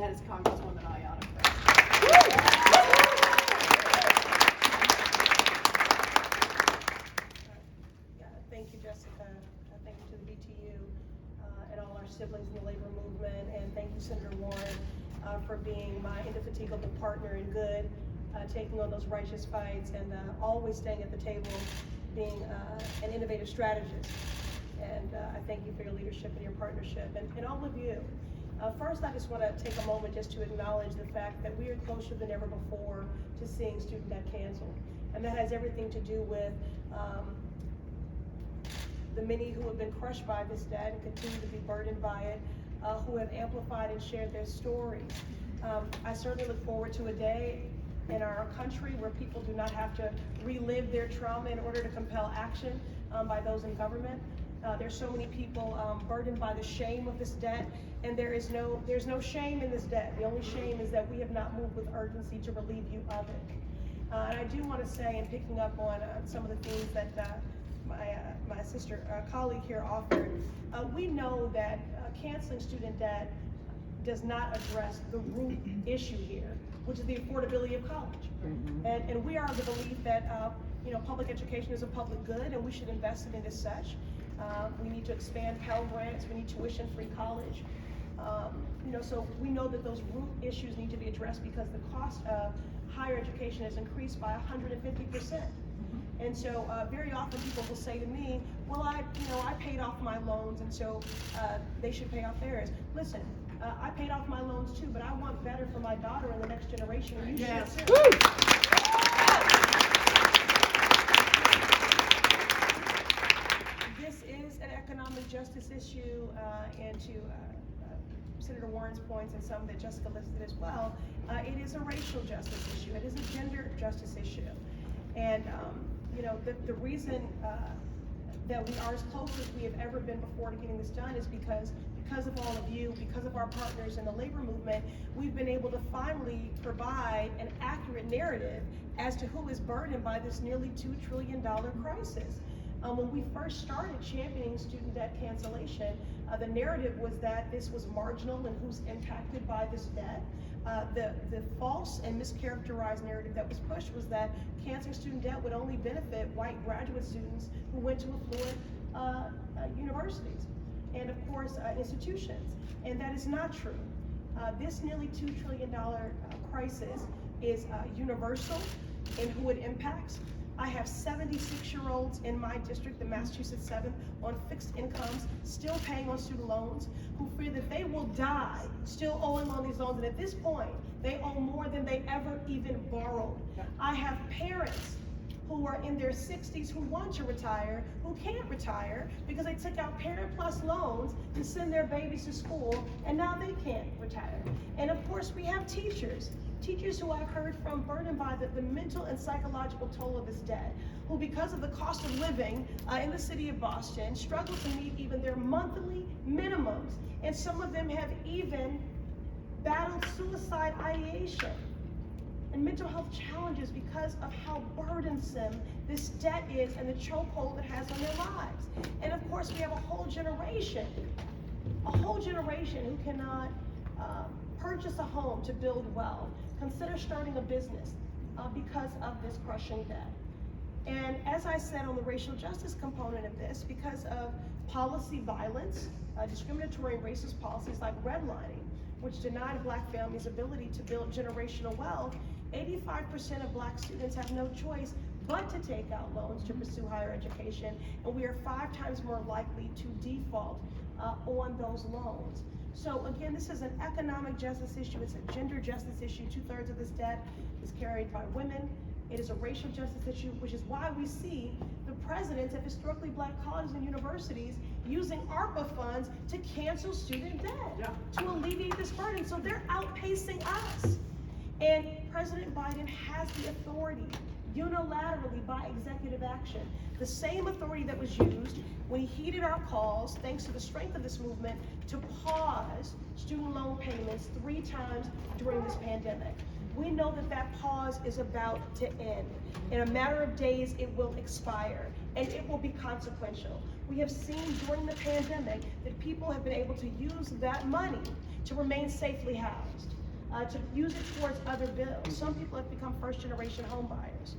that is Congresswoman Ayanna Pressley. Thank you, Jessica. Thank you to the BTU and all our siblings in the labor movement, and thank you, Senator Warren, for being my indefatigable partner in good, taking on those righteous fights, and always staying at the table, being an innovative strategist. And I thank you for your leadership and your partnership, and all of you. First, I just want to take a moment just to acknowledge the fact that we are closer than ever before to seeing student debt canceled. And that has everything to do with the many who have been crushed by this debt and continue to be burdened by it, who have amplified and shared their stories. I certainly look forward to a day in our country where people do not have to relive their trauma in order to compel action by those in government. There's so many people burdened by the shame of this debt, and there's no shame in this debt. The only shame is that we have not moved with urgency to relieve you of it. And I do want to say, and picking up on some of the things that my sister colleague here offered, we know that canceling student debt does not address the root issue here, which is the affordability of college. Mm-hmm. And we are of the belief that public education is a public good, and we should invest in it as such. We need to expand Pell Grants. We need tuition-free college. So we know that those root issues need to be addressed because the cost of higher education has increased by 150%. And so very often people will say to me, well, I paid off my loans, and so they should pay off theirs. Listen, I paid off my loans too, but I want better for my daughter and the next generation, and you should too. This is an economic justice issue, and to Senator Warren's points and some that Jessica listed as well, it is a racial justice issue. It is a gender justice issue. And the reason that we are as close as we have ever been before to getting this done is because of all of you, because of our partners in the labor movement, we've been able to finally provide an accurate narrative as to who is burdened by this nearly $2 trillion crisis. When we first started championing student debt cancellation, the narrative was that this was marginal and who's impacted by this debt. The false and mischaracterized narrative that was pushed was that canceling student debt would only benefit white graduate students who went to affluent universities and, of course, institutions. And that is not true. This nearly $2 trillion crisis is universal in who it impacts. I have 76-year-olds in my district, the Massachusetts 7th, on fixed incomes, still paying on student loans, who fear that they will die still owing on these loans. And at this point, they owe more than they ever even borrowed. I have parents who are in their 60s who want to retire, who can't retire because they took out Parent Plus loans to send their babies to school, and now they can't retire. And of course, we have teachers who I've heard from burdened by the mental and psychological toll of this debt, who because of the cost of living in the city of Boston struggle to meet even their monthly minimums. And some of them have even battled suicide ideation and mental health challenges because of how burdensome this debt is and the chokehold it has on their lives. And of course, we have a whole generation who cannot purchase a home to build wealth, consider starting a business because of this crushing debt. And as I said on the racial justice component of this, because of policy violence, discriminatory and racist policies like redlining, which denied Black families' ability to build generational wealth, 85% of Black students have no choice but to take out loans to pursue higher education, and we are 5 times more likely to default on those loans. So again, this is an economic justice issue, it's a gender justice issue. 2/3 of this debt is carried by women. It is a racial justice issue, which is why we see the presidents of historically Black colleges and universities using ARPA funds to cancel student debt, to alleviate this burden. So they're outpacing us. And President Biden has the authority, unilaterally by executive action, the same authority that was used when he heeded our calls, thanks to the strength of this movement, to pause student loan payments 3 times during this pandemic. We know that that pause is about to end. In a matter of days, it will expire, and it will be consequential. We have seen during the pandemic that people have been able to use that money to remain safely housed. to use it towards other bills. Some people have become first-generation home buyers.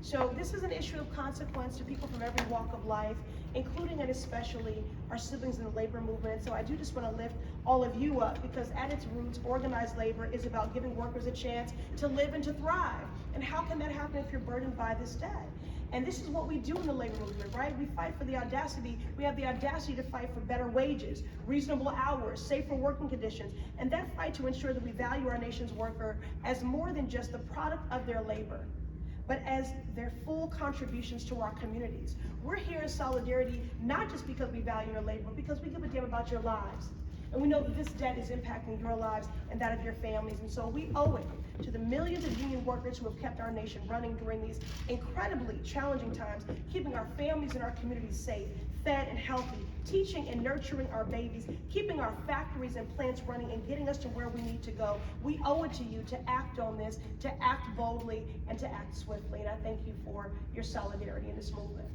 So this is an issue of consequence to people from every walk of life, including and especially our siblings in the labor movement. So I do just want to lift all of you up, because at its roots, organized labor is about giving workers a chance to live and to thrive. And how can that happen if you're burdened by this debt? And this is what we do in the labor movement, right? We fight for the audacity. We have the audacity to fight for better wages, reasonable hours, safer working conditions, and that fight to ensure that we value our nation's worker as more than just the product of their labor, but as their full contributions to our communities. We're here in solidarity, not just because we value your labor, but because we give a damn about your lives. And we know that this debt is impacting your lives and that of your families. And so we owe it to the millions of union workers who have kept our nation running during these incredibly challenging times, keeping our families and our communities safe, fed and healthy, teaching and nurturing our babies, keeping our factories and plants running, and getting us to where we need to go. We owe it to you to act on this, to act boldly, and to act swiftly. And I thank you for your solidarity in this movement.